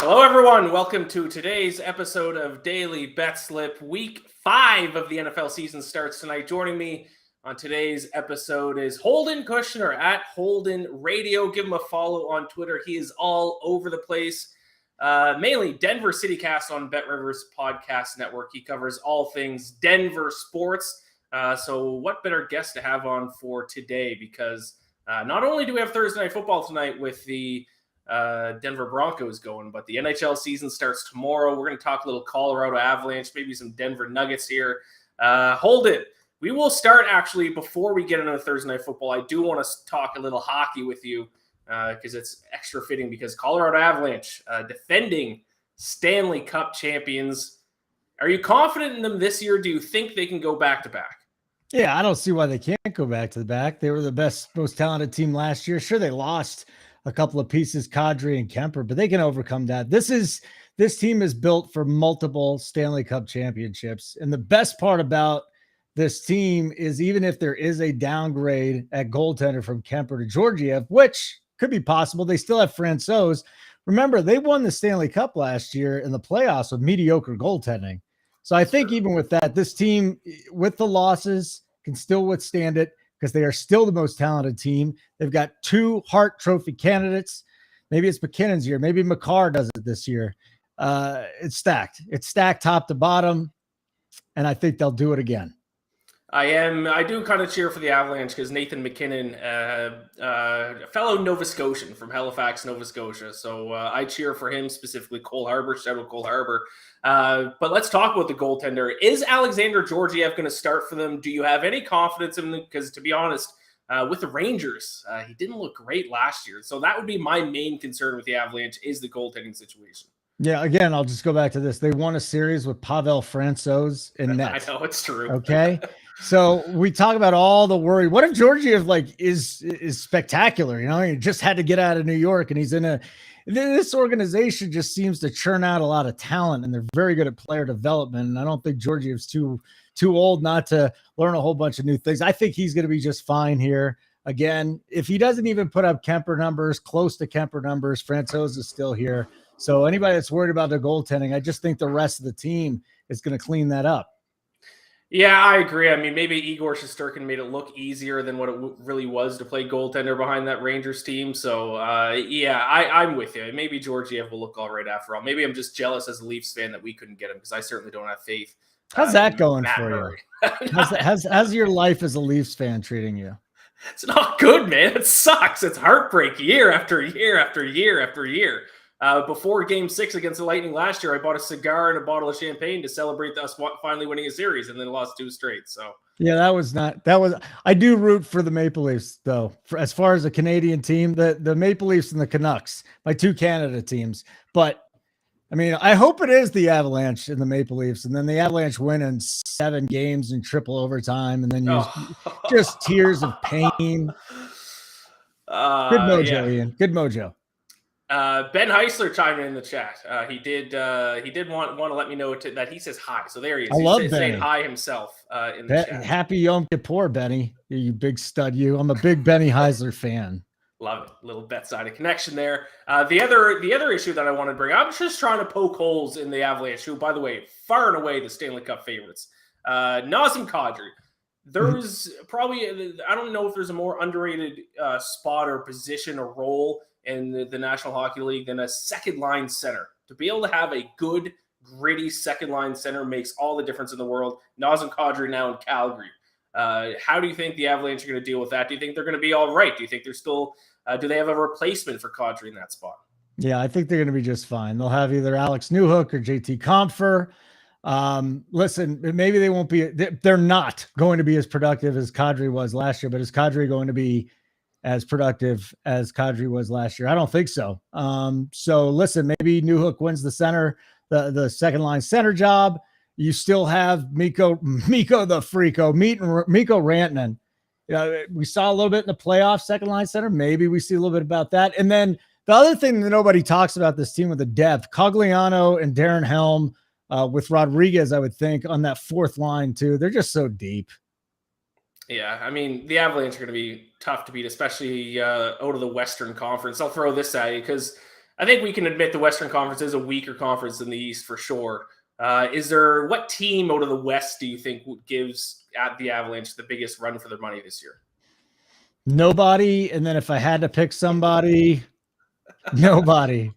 Hello, everyone. Welcome to today's episode of Daily Betslip. Week 5 of the NFL season starts tonight. Joining me on today's episode is Holden Kushner at Holden Radio. Give him a follow on Twitter. He is all over the place. Mainly Denver CityCast on BetRivers Podcast Network. He covers all things Denver sports. So what better guest to have on for today? Because not only do we have Thursday Night Football tonight with the Denver Broncos going, but the NHL season starts tomorrow. We're going to talk a little Colorado Avalanche, maybe some Denver Nuggets here. Hold it. We will start actually before we get into Thursday Night Football. I do want to talk a little hockey with you because it's extra fitting because Colorado Avalanche, defending Stanley Cup champions. Are you confident in them this year? Do you think they can go back-to-back? Yeah, I don't see why they can't go back to the back. They were the best, most talented team last year. Sure, they lost a couple of pieces, Kadri and Kemper, but they can overcome that. This team is built for multiple Stanley Cup championships. And the best part about this team is even if there is a downgrade at goaltender from Kemper to Georgiev, which could be possible, they still have Francouz. Remember, they won the Stanley Cup last year in the playoffs with mediocre goaltending. So I think even with that, this team, with the losses, can still withstand it because they are still the most talented team. They've got 2 Hart Trophy candidates. Maybe it's McKinnon's year. Maybe McCarr does it this year. It's stacked. It's stacked top to bottom, and I think they'll do it again. I do kind of cheer for the Avalanche because Nathan McKinnon, a fellow Nova Scotian from Halifax, Nova Scotia. So I cheer for him, specifically Cole Harbour. Shout out Cole Harbour. But let's talk about the goaltender. Is Alexander Georgiev going to start for them? Do you have any confidence in him? Because to be honest, with the Rangers, he didn't look great last year. So that would be my main concern with the Avalanche is the goaltending situation. Yeah, again, I'll just go back to this. They won a series with Pavel Francouz in net. I know, it's true. Okay. So we talk about all the worry. What if Georgiev is spectacular? You know, he just had to get out of New York and he's this organization just seems to churn out a lot of talent and they're very good at player development. And I don't think Georgiev's too old not to learn a whole bunch of new things. I think he's going to be just fine here. Again, if he doesn't even put up Kemper numbers, close to Kemper numbers, Francouz is still here. So anybody that's worried about their goaltending, I just think the rest of the team is going to clean that up. Yeah, I agree. I mean, maybe Igor Shesterkin made it look easier than what it really was to play goaltender behind that Rangers team. So, I'm with you. Maybe Georgiev will look all right after all. Maybe I'm just jealous as a Leafs fan that we couldn't get him because I certainly don't have faith. How's that going for you? How's your life as a Leafs fan treating you? It's not good, man. It sucks. It's heartbreak year after year after year after year. Before Game 6 against the Lightning last year, I bought a cigar and a bottle of champagne to celebrate us finally winning a series, and then lost 2 straight. So yeah, I do root for the Maple Leafs though. As far as a Canadian team, the Maple Leafs and the Canucks, my 2 Canada teams. But I mean, I hope it is the Avalanche and the Maple Leafs, and then the Avalanche win in 7 games in triple overtime, and then just tears of pain. Good mojo, yeah. Ian. Good mojo. Ben Heisler chimed in the chat. He did want to let me know that he says hi. So there he is. I love Benny. Saying hi himself in the chat. Happy Yom Kippur, Benny. You big stud. I'm a big Benny Heisler fan. Love it. Little BetSided connection there. The other issue that I want to bring, I'm just trying to poke holes in the Avalanche, who, by the way, far and away the Stanley Cup favorites. Nazem Kadri. There's probably, I don't know if there's a more underrated spot or position or role in the National Hockey League than a second-line center. To be able to have a good, gritty second-line center makes all the difference in the world. Nazem Kadri now in Calgary. How do you think the Avalanche are going to deal with that? Do you think they're going to be all right? Do you think they're still do they have a replacement for Kadri in that spot? Yeah, I think they're going to be just fine. They'll have either Alex Newhook or JT Compher. Listen, maybe they won't be. They're not going to be as productive as Kadri was last year, but is Kadri going to be as productive as Kadri was last year? I don't think so. So listen, maybe Newhook wins the the second line center job. You still have Mikko the Freako, Mikko Rantanen. We saw a little bit in the playoffs, second line center. Maybe we see a little bit about that. And then the other thing that nobody talks about this team with the depth, Cogliano and Darren Helm with Rodriguez, I would think, on that 4th line too. They're just so deep. Yeah, I mean, the Avalanche are going to be tough to beat, especially out of the Western Conference. I'll throw this at you because I think we can admit the Western Conference is a weaker conference than the East for sure. What team out of the West do you think gives the Avalanche the biggest run for their money this year? Nobody. And then if I had to pick somebody, nobody.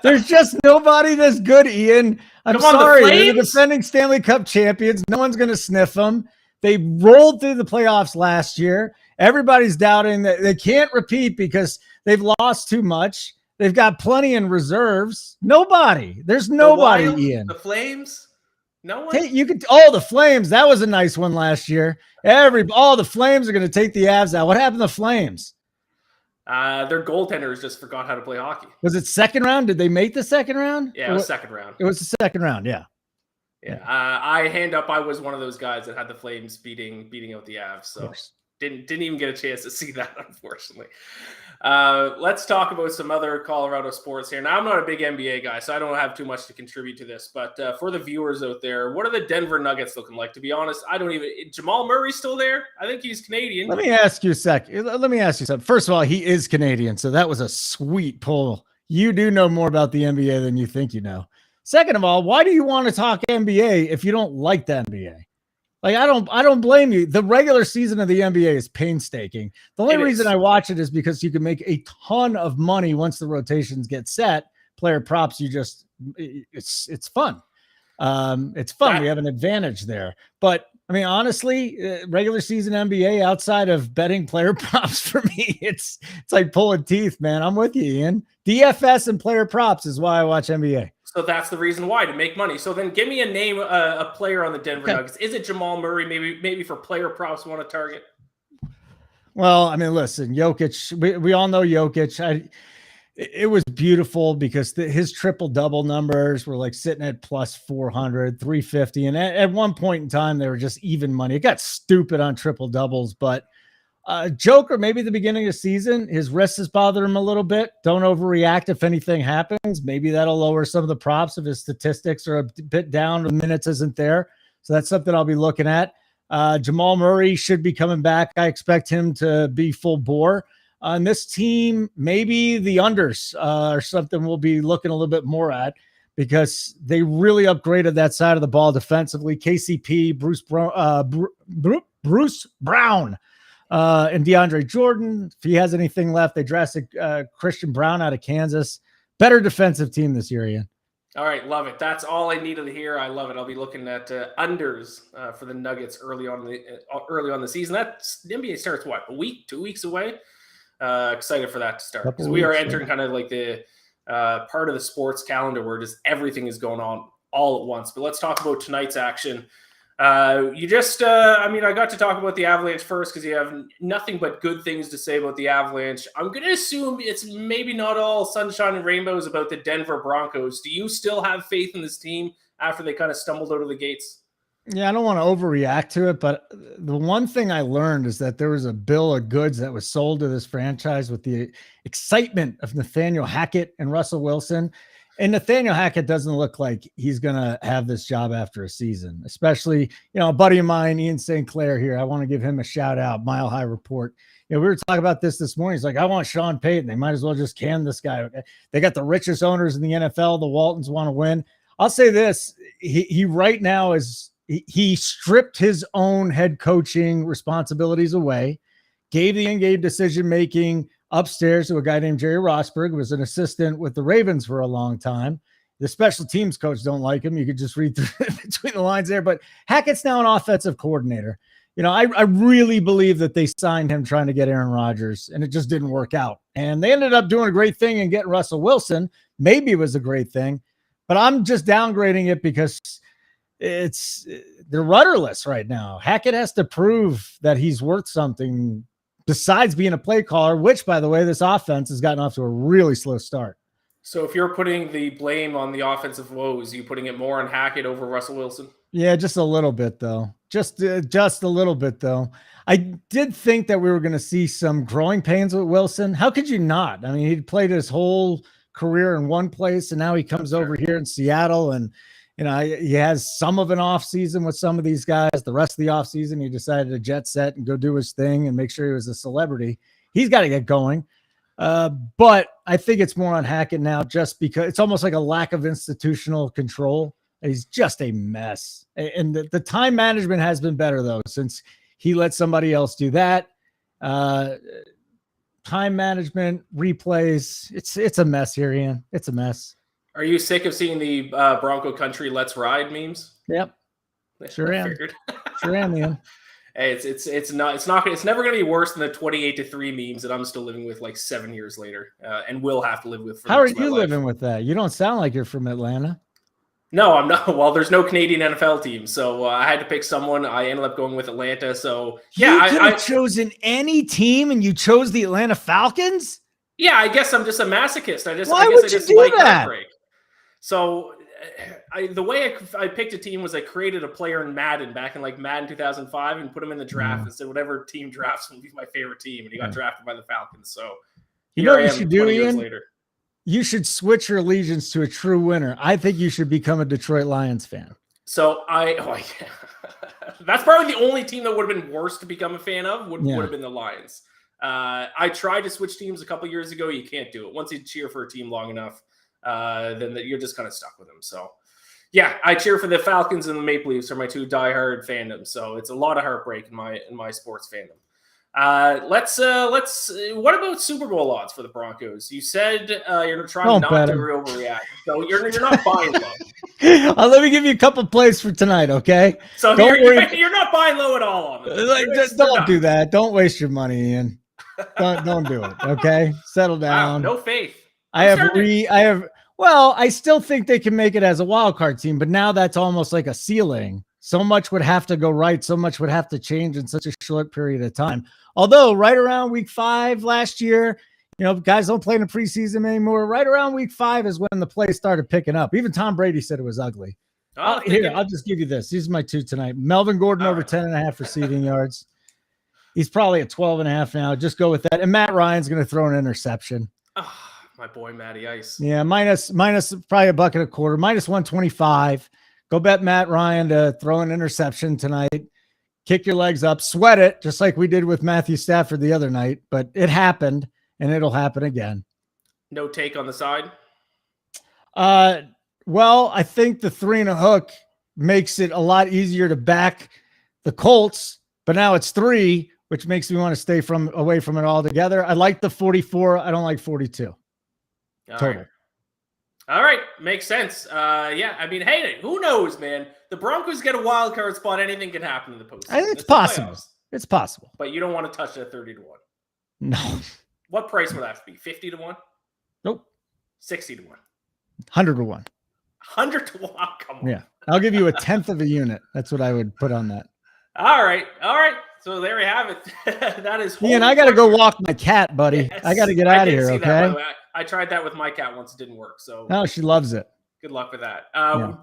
There's just nobody that's good, Ian. I'm sorry. They're the defending Stanley Cup champions. No one's going to sniff them. They rolled through the playoffs last year. Everybody's doubting that they can't repeat because they've lost too much. They've got plenty in reserves. Nobody. There's nobody, Ian. The Flames? No one? The Flames. That was a nice one last year. The Flames are going to take the Avs out. What happened to the Flames? Their goaltenders just forgot how to play hockey. Was it second round? Did they make the second round? Yeah, it was second round. It was the second round, yeah. I was one of those guys that had the Flames beating out the Avs, so didn't even get a chance to see that, unfortunately. Let's talk about some other Colorado sports here. Now, I'm not a big NBA guy, so I don't have too much to contribute to this. But for the viewers out there, what are the Denver Nuggets looking like? To be honest, Jamal Murray's still there? I think he's Canadian. Let me ask you a sec. Let me ask you something. First of all, he is Canadian, so that was a sweet pull. You do know more about the NBA than you think you know. Second of all, why do you want to talk NBA if you don't like the NBA? Like, I don't blame you. The regular season of the NBA is painstaking. The only reason I watch it is because you can make a ton of money once the rotations get set. Player props, it's fun. It's fun. We have an advantage there. But I mean, honestly, regular season NBA outside of betting player props for me, it's like pulling teeth, man. I'm with you, Ian. DFS and player props is why I watch NBA. So that's the reason why, to make money. So then give me a name, a player on the Denver Nuggets. Is it Jamal Murray? Maybe for player props want to target? Well, I mean, listen, Jokic, we all know Jokic. It was beautiful because his triple-double numbers were like sitting at plus 400, 350. And at one point in time, they were just even money. It got stupid on triple-doubles, but Joker, maybe at the beginning of the season, his wrist has bothered him a little bit. Don't overreact if anything happens. Maybe that'll lower some of the props if his statistics are a bit down, the minutes isn't there. So that's something I'll be looking at. Jamal Murray should be coming back. I expect him to be full bore. On this team, maybe the unders are something we'll be looking a little bit more at because they really upgraded that side of the ball defensively. KCP, Bruce Brown, and DeAndre Jordan. If he has anything left, they drafted Christian Brown out of Kansas. Better defensive team this year, Ian. All right, love it. That's all I needed to hear. I love it. I'll be looking at unders for the Nuggets early on the season. The NBA starts 2 weeks away. Excited for that to start because we are entering kind of like the part of the sports calendar where just everything is going on all at once. But let's talk about tonight's action. I got to talk about the Avalanche first because you have nothing but good things to say about the Avalanche. I'm going to assume it's maybe not all sunshine and rainbows about the Denver Broncos. Do you still have faith in this team after they kind of stumbled out of the gates? Yeah, I don't want to overreact to it, but the one thing I learned is that there was a bill of goods that was sold to this franchise with the excitement of Nathaniel Hackett and Russell Wilson. And Nathaniel Hackett doesn't look like he's going to have this job after a season, especially, a buddy of mine, Ian St. Clair here. I want to give him a shout out, Mile High Report. We were talking about this morning. He's like, I want Sean Payton. They might as well just can this guy. They got the richest owners in the NFL. The Waltons want to win. I'll say this. He right now he stripped his own head coaching responsibilities away, gave the in-game decision-making upstairs to a guy named Jerry Rosberg, who was an assistant with the Ravens for a long time. The special teams coach don't like him. You could just read between the lines there. But Hackett's now an offensive coordinator. I really believe that they signed him trying to get Aaron Rodgers, and it just didn't work out. And they ended up doing a great thing and getting Russell Wilson. Maybe it was a great thing, but I'm just downgrading it because they're rudderless right now. Hackett has to prove that he's worth something besides being a play caller, which, by the way, this offense has gotten off to a really slow start. So if you're putting the blame on the offensive woes, are you putting it more on Hackett over Russell Wilson? Yeah, just a little bit, though. Just a little bit, though. I did think that we were going to see some growing pains with Wilson. How could you not? I mean, he played his whole career in one place, and now he comes over here in Seattle, and he has some of an off season with some of these guys. The rest of the off season, he decided to jet set and go do his thing and make sure he was a celebrity. He's got to get going. But I think it's more on Hackett now, just because it's almost like a lack of institutional control. He's just a mess. And the time management has been better, though, since he let somebody else do that. Time management, replays. It's a mess here, Ian. It's a mess. Are you sick of seeing the Bronco Country Let's Ride memes? Yep. Sure am. Sure am, Ian. Hey, it's never going to be worse than the 28-3 memes that I'm still living with like 7 years later, and will have to live with. For How are you living with that? You don't sound like you're from Atlanta. No, I'm not. Well, there's no Canadian NFL team, so I had to pick someone. I ended up going with Atlanta. So yeah, you could have chosen any team, and you chose the Atlanta Falcons. Yeah, I guess I'm just a masochist. Why would you do that? Heartbreak. So the way I picked a team was I created a player in Madden back in like Madden 2005 and put him in the draft and said whatever team drafts will be my favorite team, and he got drafted by the Falcons. So you know what you should do, Ian? Later. You should switch your allegiance to a true winner. I think you should become a Detroit Lions fan. So that's probably the only team that would have been worse to become a fan of would have been the Lions. I tried to switch teams a couple years ago. You can't do it. Once you cheer for a team long enough, then you're just kind of stuck with them. So yeah, I cheer for the Falcons and the Maple Leafs are my two diehard fandoms. So it's a lot of heartbreak in my sports fandom. Let's what about Super Bowl odds for the Broncos? You said you're trying not to overreact. So you're not buying low. Let me give you a couple plays for tonight, okay? So you're not buying low at all on them. Don't do that. Don't waste your money, Ian. Don't do it, okay? Settle down. Wow, no faith. I still think they can make it as a wild card team, but now that's almost like a ceiling. So much would have to go right. So much would have to change in such a short period of time. Although right around week 5 last year, guys don't play in the preseason anymore. Right around week 5 is when the play started picking up. Even Tom Brady said it was ugly. I'll just give you this. These are my two tonight. Melvin Gordon over 10.5 receiving yards. He's probably at 12.5 now. Just go with that. And Matt Ryan's going to throw an interception. Oh, my boy, Matty Ice. Yeah, minus probably a bucket a quarter, minus 125. Go bet Matt Ryan to throw an interception tonight. Kick your legs up, sweat it, just like we did with Matthew Stafford the other night. But it happened, and it'll happen again. No take on the side? Well, I think the 3 and a hook makes it a lot easier to back the Colts, but now it's 3, which makes me want to stay away from it altogether. I like the 44. I don't like 42. Total. All right. Makes sense. Yeah. I mean, hey, who knows, man? The Broncos get a wild card spot. Anything can happen in the postseason. It's possible. It's possible. But you don't want to touch that 30-1. No. What price would that have to be? 50-1? Nope. 60-1. 100-1. 100-1. Come on. Yeah. I'll give you a 1/10 of a unit. That's what I would put on that. All right. So there we have it. That is. Ian, I got to go walk my cat, buddy. Yes, I got to get out of here. Okay. I tried that with my cat once. It didn't work. So. No, she loves it. Good luck with that.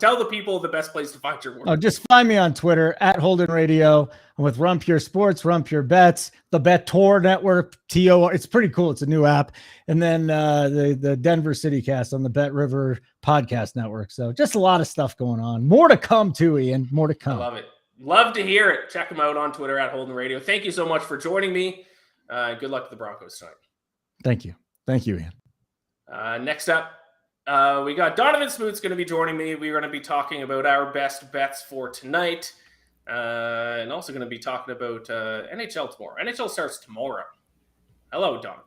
Tell the people the best place to find your work. Oh, just find me on Twitter at Holden Radio. I'm with Run Pure Sports, Run Pure Bets, the Bet Tour Network, TOR. It's pretty cool. It's a new app. And then the Denver City Cast on the Bet River Podcast Network. So just a lot of stuff going on. More to come too, Ian. More to come. I love it. Love to hear it. Check them out on Twitter at Holden Radio. Thank you so much for joining me. Good luck to the Broncos tonight. Thank you. Thank you, Ian. Next up, we got Donnavan Smoot's going to be joining me. We're going to be talking about our best bets for tonight. And also going to be talking about NHL tomorrow. NHL starts tomorrow. Hello, Donnavan.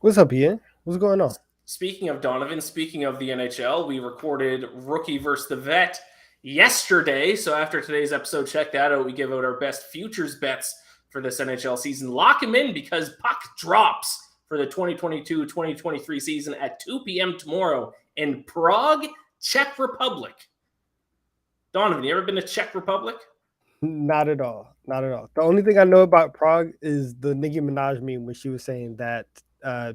What's up, Ian? What's going on? Speaking of Donnavan, speaking of the NHL, we recorded Rookie versus the Vet yesterday. So after today's episode, check that out. We give out our best futures bets for this NHL season. Lock them in because puck drops for the 2022-2023 season at 2 p.m. tomorrow in Prague, Czech Republic. Donnavan, you ever been to Czech Republic? Not at all. Not at all. The only thing I know about Prague is the Nicki Minaj meme when she was saying that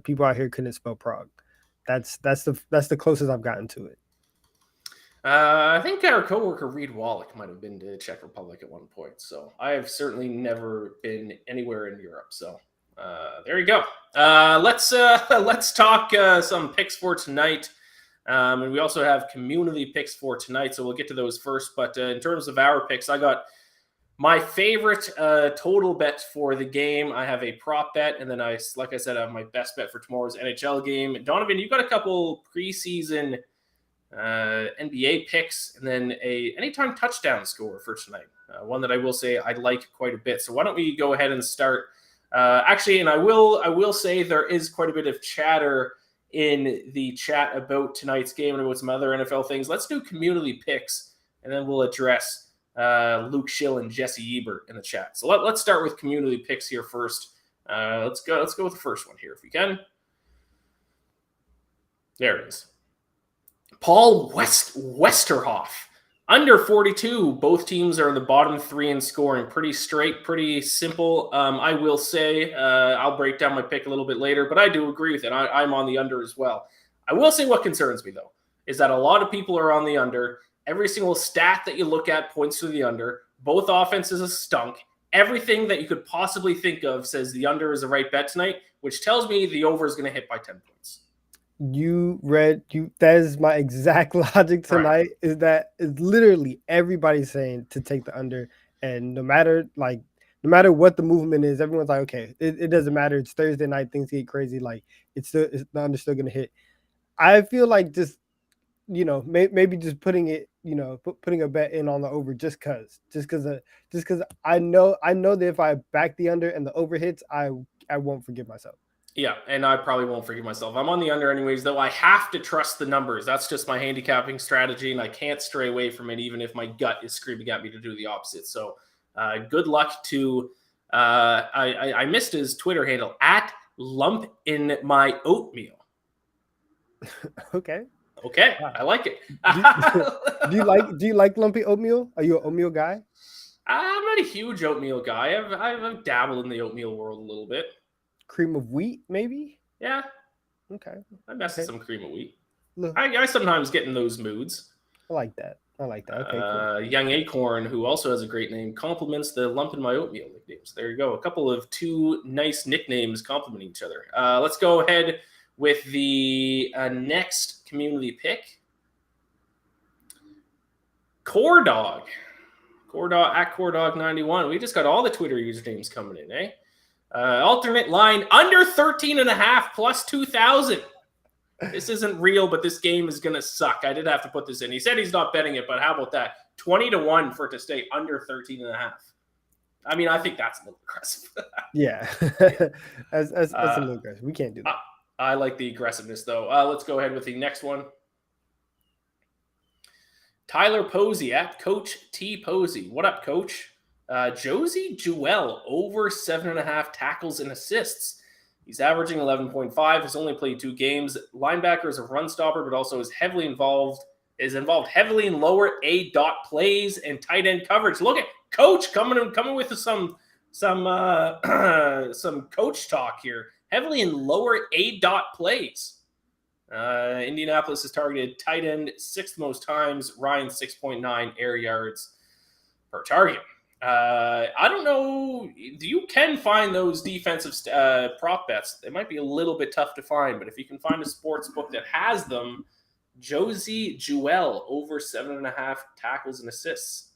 people out here couldn't spell Prague. That's the closest I've gotten to it. I think our coworker Reed Wallach might have been to Czech Republic at one point. So I have certainly never been anywhere in Europe. So there you go. Let's talk some picks for tonight. And we also have community picks for tonight. So we'll get to those first. But in terms of our picks, I got My favorite total bet for the game, I have a prop bet, and then like I said, I have my best bet for tomorrow's NHL game. Donnavan, you've got a couple preseason NBA picks, and then a anytime touchdown score for tonight. One that I will say I like quite a bit. So why don't we go ahead and start? Actually, and I will say there is quite a bit of chatter in the chat about tonight's game and about some other NFL things. Let's do community picks, and then we'll address Luke Schill and Jesse Ebert in the chat. So let's start with community picks here first. Let's go with the first one here if we can. There it is. Paul Westerhoff. Under 42. Both teams are in the bottom three in scoring. Pretty straight, pretty simple. I will say, I'll break down my pick a little bit later, but I do agree with it. I'm on the under as well. I will say what concerns me, though, is that a lot of people are on the under. Every single stat that you look at points to the under. Both offenses have stunk. Everything that you could possibly think of says the under is the right bet tonight, which tells me the over is going to hit by 10 points. That is my exact logic tonight. Right. Is literally everybody saying to take the under, and no matter what the movement is, everyone's like, okay, it doesn't matter. It's Thursday night, things get crazy. Like the under still gonna hit. I feel like just maybe just putting it, putting a bet in on the over just because I know that if I back the under and the over hits, I won't forgive myself. Yeah, and I probably won't forgive myself. I'm on the under anyways, though. I have to trust the numbers. That's just my handicapping strategy, and I can't stray away from it, even if my gut is screaming at me to do the opposite. So good luck to I missed his Twitter handle, @lumpinmyoatmeal. Okay. Wow. I like it. Do you like lumpy oatmeal? Are you an oatmeal guy? I'm not a huge oatmeal guy. I've dabbled in the oatmeal world a little bit. Cream of wheat, maybe? Yeah. Okay. I mess with some cream of wheat. I sometimes get in those moods. I like that. Okay, cool. Young Acorn, who also has a great name, compliments the Lump in My Oatmeal nicknames. There you go. A couple of two nice nicknames complimenting each other. Let's go ahead with the next community pick. Cordog @Cordog91. We just got all the Twitter usernames coming in, eh? Alternate line under 13.5 plus 2,000. This isn't real, but this game is going to suck. I did have to put this in. He said he's not betting it, but how about that? 20-1 for it to stay under 13.5. I mean, I think that's a little aggressive. Yeah. That's a little aggressive. We can't do that. I like the aggressiveness, though. Let's go ahead with the next one. Tyler Posey @Coach T Posey. What up, Coach? Josie Jewell over 7.5 tackles and assists. He's averaging 11.5. Has only played 2 games. Linebacker is a run stopper, but also is involved heavily in lower A dot plays and tight end coverage. Look at Coach coming with some coach talk here. Heavily in lower A dot plays. Indianapolis has targeted tight end 6th most times. Ryan 6.9 air yards per target. I don't know. You can find those defensive prop bets. They might be a little bit tough to find, but if you can find a sports book that has them, Josie Jewell over 7.5 tackles and assists.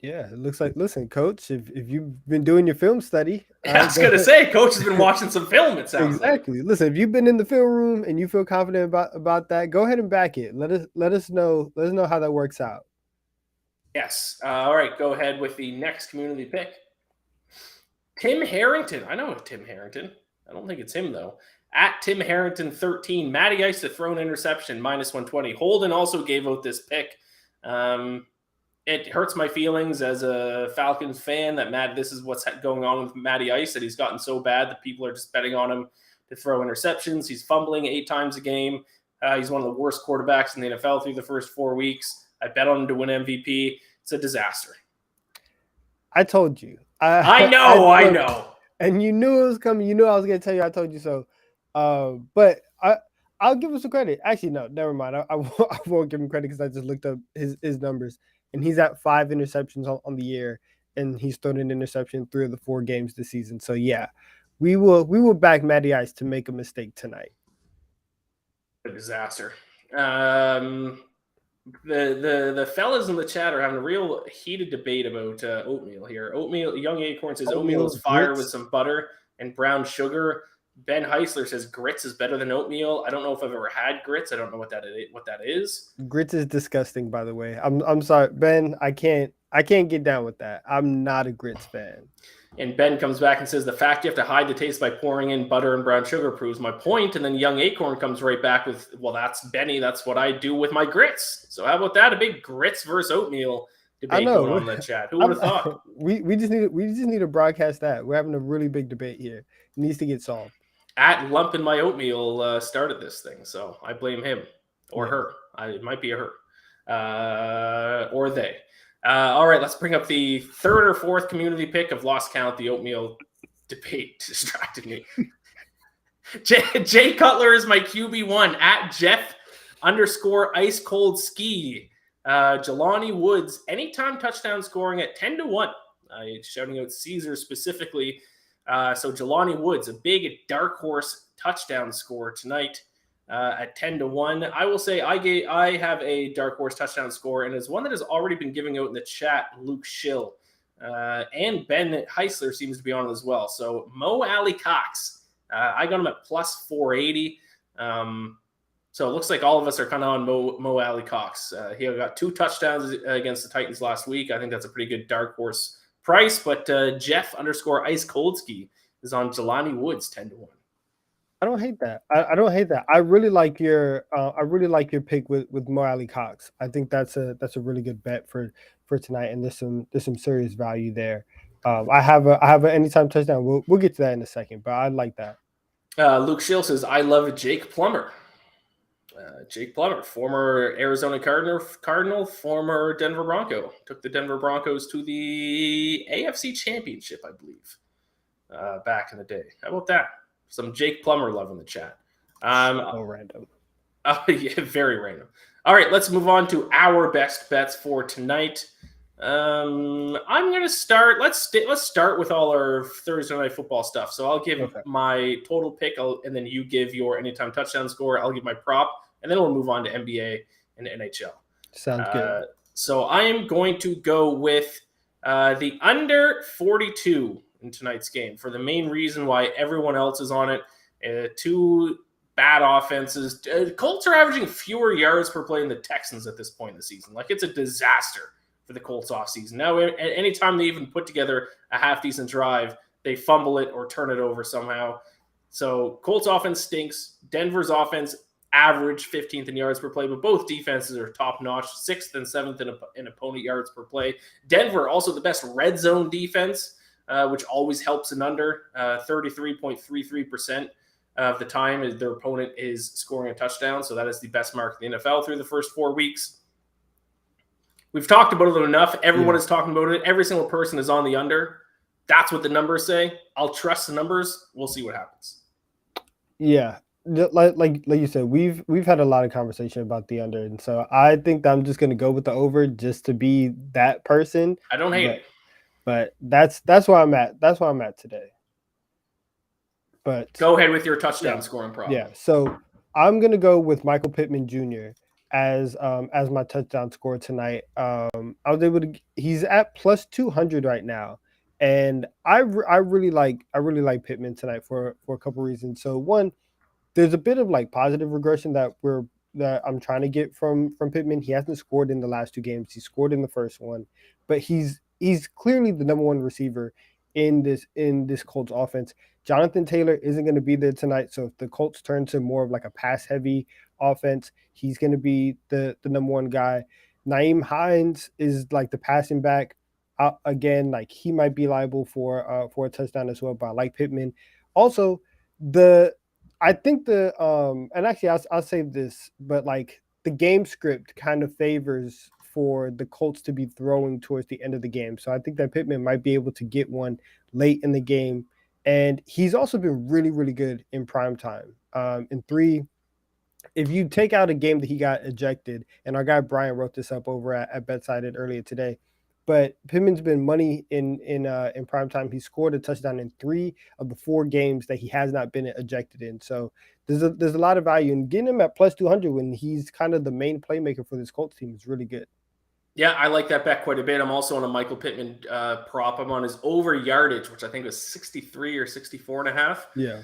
Yeah, it looks like. Listen, Coach, if you've been doing your film study, I was gonna say, Coach has been watching some film. It sounds exactly. Like. Listen, if you've been in the film room and you feel confident about that, go ahead and back it. Let us know how that works out. Yes. All right. Go ahead with the next community pick. Tim Harrington. I know Tim Harrington. I don't think it's him, though. @Tim Harrington 13. Matty Ice to throw an interception, -120. Holden also gave out this pick. It hurts my feelings as a Falcons fan that this is what's going on with Matty Ice, that he's gotten so bad that people are just betting on him to throw interceptions. He's fumbling 8 times a game. He's one of the worst quarterbacks in the NFL through the first 4 weeks. I bet on him to win MVP. It's a disaster. I told you. I know. And you knew it was coming. You knew I was going to tell you I told you so. But I'll give him some credit. Actually, no, never mind. I won't give him credit because I just looked up his numbers. And he's at 5 interceptions on the year. And he's thrown an interception 3 of the 4 games this season. So, yeah, we will back Matty Ice to make a mistake tonight. A disaster. The fellas in the chat are having a real heated debate about oatmeal here. Oatmeal, Young Acorn says oatmeal is fire with some butter and brown sugar. Ben Heisler says grits is better than oatmeal. I don't know if I've ever had grits. I don't know what that is. Grits is disgusting, by the way. I'm sorry, Ben. I can't get down with that. I'm not a grits fan. And Ben comes back and says the fact you have to hide the taste by pouring in butter and brown sugar proves my point. And then Young Acorn comes right back with, well, that's Benny. That's what I do with my grits. So how about that? A big grits versus oatmeal debate going on in the chat. Who would have thought? We just need to broadcast that. We're having a really big debate here. It needs to get solved. At Lumpin' My Oatmeal started this thing, so I blame him or her. It might be a her or they. All right, let's bring up the third or fourth community pick. I've lost count. The oatmeal debate distracted me. Jay Cutler is my QB1 at Jeff_ice cold ski. Jelani Woods, anytime touchdown scoring at 10-1. Shouting out Caesar specifically. So Jelani Woods, a big dark horse touchdown score tonight at 10-1. I will say I have a dark horse touchdown score, and it's one that has already been giving out in the chat. Luke Schill and Ben Heisler seems to be on it as well. So Mo Alley Cox, I got him at plus 480. So it looks like all of us are kind of on Mo Alley Cox. He got 2 touchdowns against the Titans last week. I think that's a pretty good dark horse price, but Jeff_ice cold ski is on Jelani Woods 10-1. I don't hate that. I don't hate that. I really like your pick with Mo Alley Cox. I think that's a really good bet for tonight, and there's some serious value there. I have an anytime touchdown. We'll get to that in a second, but I like that. Luke Schill says I love Jake Plummer. Jake Plummer, former Arizona Cardinal, former Denver Bronco, took the Denver Broncos to the AFC Championship, I believe, back in the day. How about that? Some Jake Plummer love in the chat. So random. Yeah, very random. All right, let's move on to our best bets for tonight. I'm gonna start. Let's start with all our Thursday night football stuff. So I'll give my total pick, and then you give your anytime touchdown score. I'll give my prop, and then we'll move on to NBA and NHL. Sounds good. So I am going to go with the under 42 in tonight's game for the main reason why everyone else is on it. 2 bad offenses. Colts are averaging fewer yards per play than the Texans at this point in the season. Like, it's a disaster for the Colts offseason. Now, anytime they even put together a half-decent drive, they fumble it or turn it over somehow. So Colts offense stinks. Denver's offense average 15th in yards per play, but both defenses are top-notch, 6th and 7th in opponent yards per play. Denver, also the best red zone defense, which always helps an under. 33.33% of the time their opponent is scoring a touchdown, so that is the best mark in the NFL through the first 4 weeks. We've talked about it enough. Everyone is talking about it. Every single person is on the under. That's what the numbers say. I'll trust the numbers. We'll see what happens. Yeah, like you said, we've had a lot of conversation about the under, and so I think that I'm just going to go with the over just to be that person. I don't hate it, but that's where I'm at. That's where I'm at today. But go ahead with your touchdown scoring prop. Yeah, so I'm going to go with Michael Pittman Jr. as my touchdown score tonight. I was able to. He's at plus 200 right now, and I really like Pittman tonight for a couple reasons. So one, there's a bit of like positive regression that I'm trying to get from Pittman. He hasn't scored in the last 2 games. He scored in the first one, but he's clearly the number 1 receiver in this Colts offense. Jonathan Taylor isn't going to be there tonight, so if the Colts turn to more of like a pass-heavy offense, he's going to be the number 1 guy. Nyheim Hines is like the passing back. Again, like he might be liable for a touchdown as well, but I like Pittman. Also, I think and actually I'll save this, but like the game script kind of favors for the Colts to be throwing towards the end of the game. So I think that Pittman might be able to get one late in the game. And he's also been really, really good in prime time. If you take out a game that he got ejected, and our guy Brian wrote this up over at BetSided earlier today, but Pittman's been money in prime time. He scored a touchdown in 3 of the 4 games that he has not been ejected in. So there's a lot of value, and getting him at plus 200 when he's kind of the main playmaker for this Colts team is really good. Yeah, I like that bet quite a bit. I'm also on a Michael Pittman prop. I'm on his over yardage, which I think was 63 or 64 and a half. Yeah.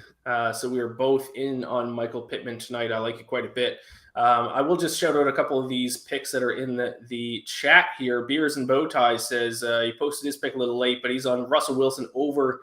So we are both in on Michael Pittman tonight. I like it quite a bit. I will just shout out a couple of these picks that are in the chat here. Beers and Bowtie says he posted his pick a little late, but he's on Russell Wilson over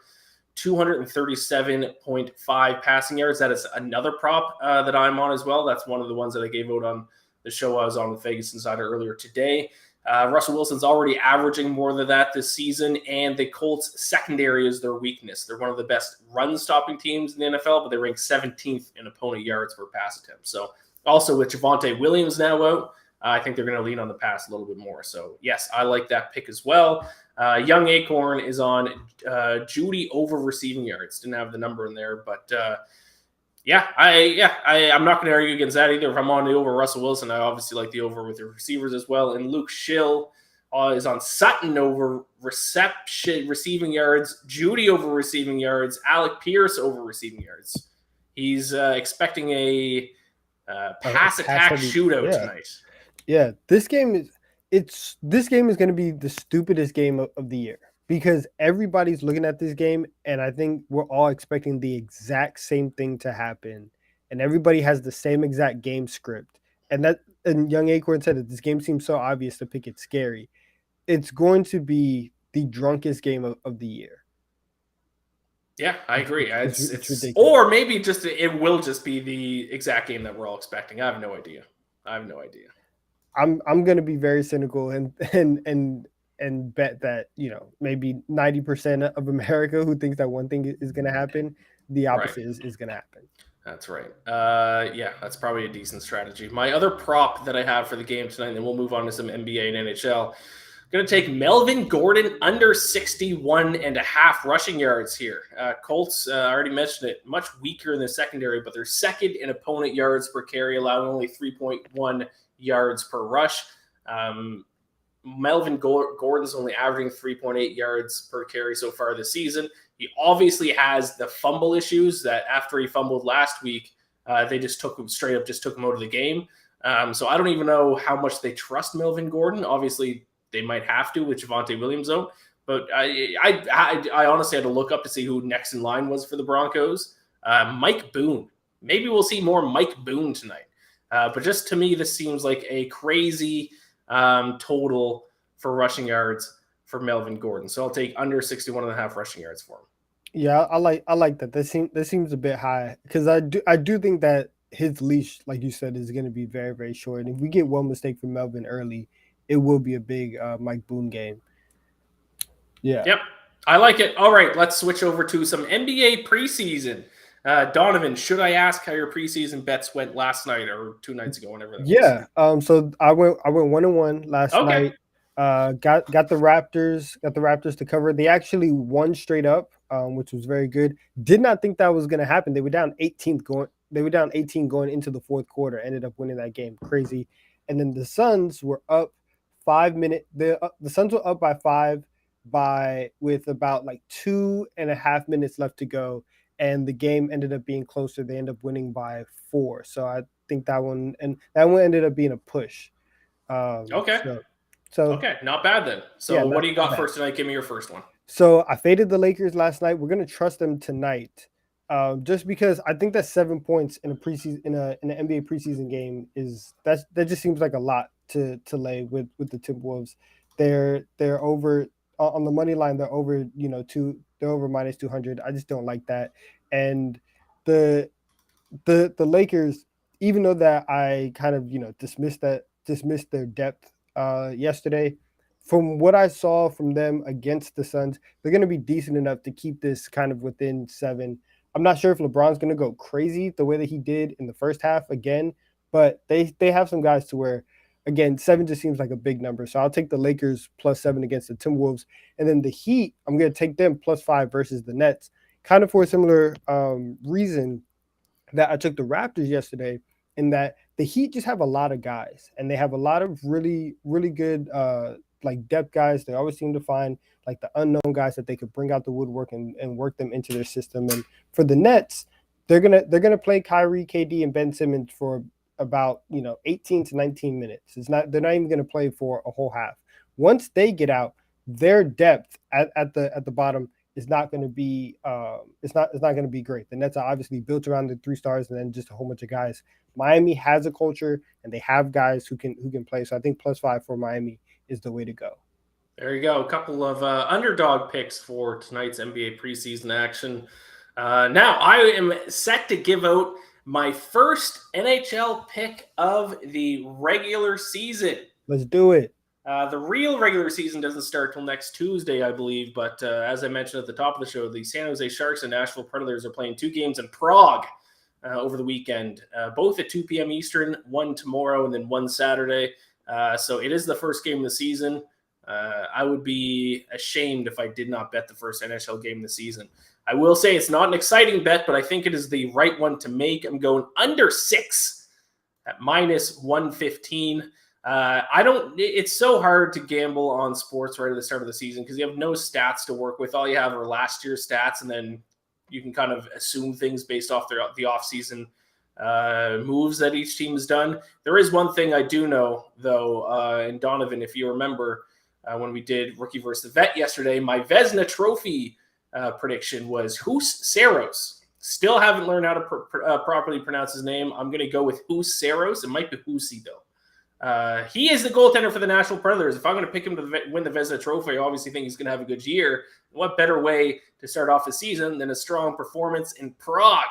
237.5 passing yards. That is another prop that I'm on as well. That's one of the ones that I gave out on the show I was on with Vegas Insider earlier today. Russell Wilson's already averaging more than that this season, and the Colts' secondary is their weakness. They're one of the best run-stopping teams in the NFL, but they rank 17th in opponent yards per pass attempt. So also with Javonte Williams now out, I think they're going to lean on the pass a little bit more. So, yes, I like that pick as well. Young Acorn is on Judy over receiving yards. Didn't have the number in there, but I'm not going to argue against that either. If I'm on the over Russell Wilson, I obviously like the over with the receivers as well. And Luke Schill is on Sutton over receiving yards, Judy over receiving yards, Alec Pierce over receiving yards. He's expecting a pass attack shootout tonight. Yeah, this game is going to be the stupidest game of the year, because everybody's looking at this game, and I think we're all expecting the exact same thing to happen, and everybody has the same exact game script. And Young Acorn said that this game seems so obvious to pick it scary. It's going to be the drunkest game of the year. Yeah, I agree. It's ridiculous. Or maybe it will just be the exact game that we're all expecting. I have no idea. I'm going to be very cynical and bet that, maybe 90% of America who thinks that one thing is going to happen, the opposite is going to happen. That's right. That's probably a decent strategy. My other prop that I have for the game tonight, and then we'll move on to some NBA and NHL. Going to take Melvin Gordon under 61.5 rushing yards here. Colts, I already mentioned it, much weaker in the secondary, but they're second in opponent yards per carry, allowing only 3.1 yards per rush. Melvin Gordon's only averaging 3.8 yards per carry so far this season. He obviously has the fumble issues that after he fumbled last week, they just took him out of the game. So I don't even know how much they trust Melvin Gordon. Obviously, they might have to with Javonte Williams out. But I honestly had to look up to see who next in line was for the Broncos. Mike Boone. Maybe we'll see more Mike Boone tonight. But just to me, this seems like a crazy total for rushing yards for Melvin Gordon. So I'll take under 61.5 rushing yards for him. Yeah, I like that. That seems a bit high, because I do think that his leash, like you said, is going to be very, very short. And if we get one mistake from Melvin early, it will be a big Mike Boone game. Yeah. Yep. I like it. All right, let's switch over to some NBA preseason. Donovan, should I ask how your preseason bets went last night or 2 nights ago, whenever that was? So I went 1-1 last night. Got the Raptors to cover. They actually won straight up, which was very good. Did not think that was going to happen. They were down 18 going into the fourth quarter. Ended up winning that game. Crazy. And then the Suns were up 5 minutes. The Suns were up by 5 with about 2.5 minutes left to go, and the game ended up being closer. They ended up winning by 4. So I think that one ended up being a push. Okay. So okay, not bad then. So what do you got first tonight? Give me your first one. So I faded the Lakers last night. We're gonna trust them tonight, just because I think that 7 points in a preseason in an NBA preseason game that just seems like a lot to lay with the Timberwolves. They're over on the money line. They're over they're over minus 200. I just don't like that. And the Lakers, even though that I kind of dismissed their depth yesterday, from what I saw from them against the Suns, they're going to be decent enough to keep this kind of within 7. I'm not sure if LeBron's going to go crazy the way that he did in the first half again, but they have some guys to where, again, 7 just seems like a big number. So I'll take the Lakers plus 7 against the Timberwolves. And then the Heat, I'm going to take them plus 5 versus the Nets, kind of for a similar reason that I took the Raptors yesterday, in that the Heat just have a lot of guys, and they have a lot of really, really good depth guys. They always seem to find the unknown guys that they could bring out the woodwork and work them into their system. And for the Nets, they're gonna play Kyrie, KD, and Ben Simmons for about 18 to 19 minutes. They're not even gonna play for a whole half. Once they get out, their depth at the bottom is not going to be it's not going to be great. The Nets are obviously built around the 3 stars and then just a whole bunch of guys. Miami has a culture and they have guys who can play. So I think +5 for Miami is the way to go. There you go. A couple of underdog picks for tonight's NBA preseason action. Now I am set to give out my first NHL pick of the regular season. Let's do it. The real regular season doesn't start till next Tuesday, I believe. But as I mentioned at the top of the show, the San Jose Sharks and Nashville Predators are playing 2 games in Prague over the weekend, both at 2 p.m. Eastern, one tomorrow and then one Saturday. So it is the first game of the season. I would be ashamed if I did not bet the first NHL game of the season. I will say it's not an exciting bet, but I think it is the right one to make. I'm going under 6 at -115. It's so hard to gamble on sports right at the start of the season because you have no stats to work with. All you have are last year's stats, and then you can kind of assume things based off the offseason moves that each team has done. There is one thing I do know, though, and Donovan, if you remember, when we did Rookie versus the Vet yesterday, my Vezina Trophy prediction was Hus Saros. Still haven't learned how to properly pronounce his name. I'm going to go with Hus Saros. It might be Husi, though. He is the goaltender for the Nashville Predators. If I'm going to pick him to win the Vezina Trophy, I obviously think he's going to have a good year. What better way to start off the season than a strong performance in Prague?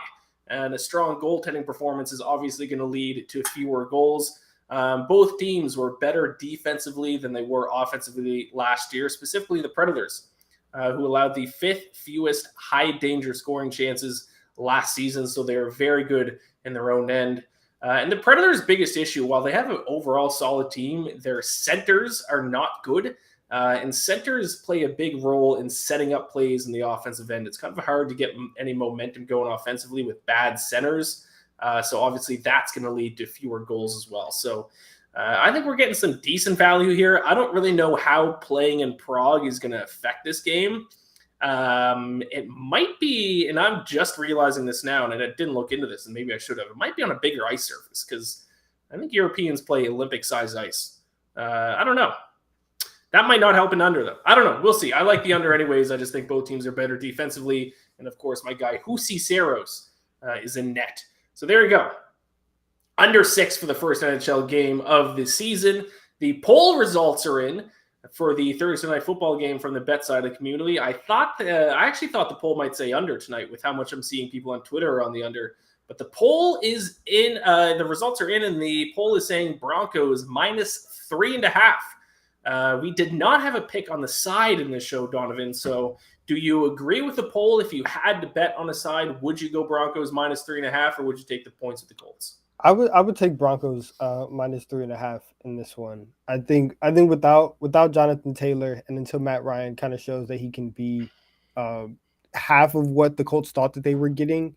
And a strong goaltending performance is obviously going to lead to fewer goals. Both teams were better defensively than they were offensively last year, specifically the Predators, who allowed the 5th fewest high-danger scoring chances last season. So they are very good in their own end. And the Predators' biggest issue, while they have an overall solid team, their centers are not good. And centers play a big role in setting up plays in the offensive end. It's kind of hard to get any momentum going offensively with bad centers. So obviously that's going to lead to fewer goals as well. So I think we're getting some decent value here. I don't really know how playing in Prague is going to affect this game. It might be, and I'm just realizing this now, and I didn't look into this, and maybe I should have. It might be on a bigger ice surface because I think Europeans play Olympic-sized ice. I don't know. That might not help an under, though. I don't know. We'll see. I like the under anyways. I just think both teams are better defensively. And, of course, my guy, Husi Saros, is in net. So there you go. Under 6 for the first NHL game of the season. The poll results are in for the Thursday night football game from the BetSided community. I actually thought the poll might say under tonight with how much I'm seeing people on Twitter on the under. But the poll is in. The results are in, and the poll is saying Broncos -3.5. We did not have a pick on the side in this show, Donovan. So do you agree with the poll? If you had to bet on a side, would you go Broncos -3.5, or would you take the points with the Colts? I would take Broncos -3.5 in this one. I think without Jonathan Taylor and until Matt Ryan kind of shows that he can be half of what the Colts thought that they were getting,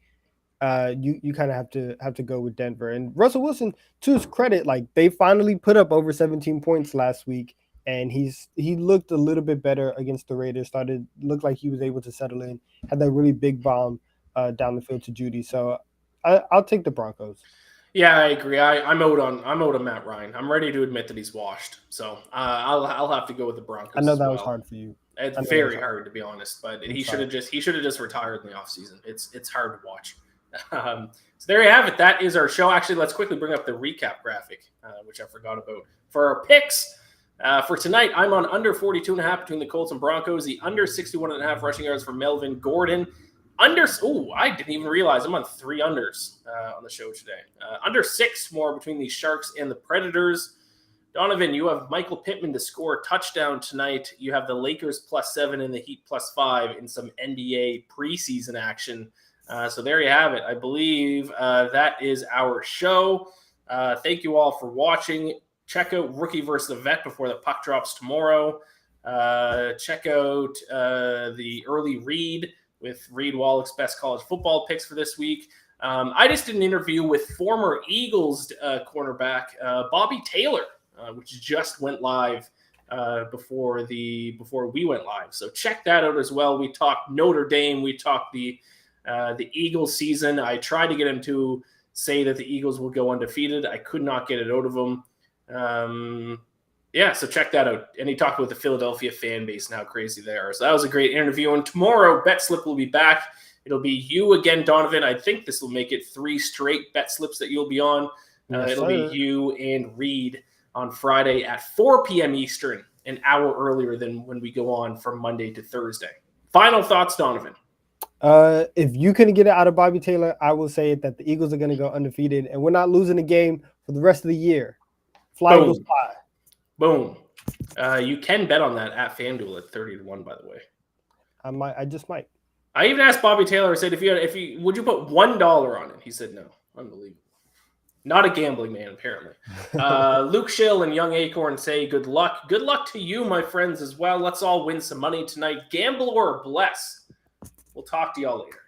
you kind of have to go with Denver. And Russell Wilson, to his credit, like they finally put up over 17 points last week. And he looked a little bit better against the Raiders. Looked like he was able to settle in. Had that really big bomb down the field to Judy. So I'll take the Broncos. Yeah, I agree. I'm out on Matt Ryan. I'm ready to admit that he's washed. So I'll have to go with the Broncos. I know that was hard for you. It's very hard, to be honest. But he should have just retired in the offseason. It's hard to watch. So there you have it. That is our show. Actually, let's quickly bring up the recap graphic, which I forgot about for our picks. For tonight, I'm on under 42.5 between the Colts and Broncos. The under 61.5 rushing yards for Melvin Gordon. I didn't even realize I'm on 3 unders on the show today. Under 6 more between the Sharks and the Predators. Donovan, you have Michael Pittman to score a touchdown tonight. You have the Lakers +7 and the Heat +5 in some NBA preseason action. So there you have it. I believe that is our show. Thank you all for watching. Check out Rookie versus the Vet before the puck drops tomorrow. Check out the early read with Reed Wallach's best college football picks for this week. I just did an interview with former Eagles cornerback Bobby Taylor, which just went live before we went live. So check that out as well. We talked Notre Dame. We talked the The Eagles season, I tried to get him to say that the Eagles will go undefeated. I could not get it out of him. So check that out. And he talked about the Philadelphia fan base and how crazy they are. So that was a great interview. And tomorrow, BetSlip will be back. It'll be you again, Donnavan. I think this will make it 3 straight BetSlips that you'll be on. It'll be you and Reed on Friday at 4 p.m. Eastern, an hour earlier than when we go on from Monday to Thursday. Final thoughts, Donnavan? If you couldn't get it out of Bobby Taylor, I will say that the Eagles are going to go undefeated, and we're not losing a game for the rest of the year. Fly, Eagles, fly. Boom. You can bet on that at FanDuel at 30-1, by the way. I just might. I even asked Bobby Taylor, I said, would you put $1 on it? He said no. Unbelievable. Not a gambling man, apparently. Luke Schill and Young Acorn say good luck. Good luck to you, my friends, as well. Let's all win some money tonight. Gamble or bless. We'll talk to y'all later.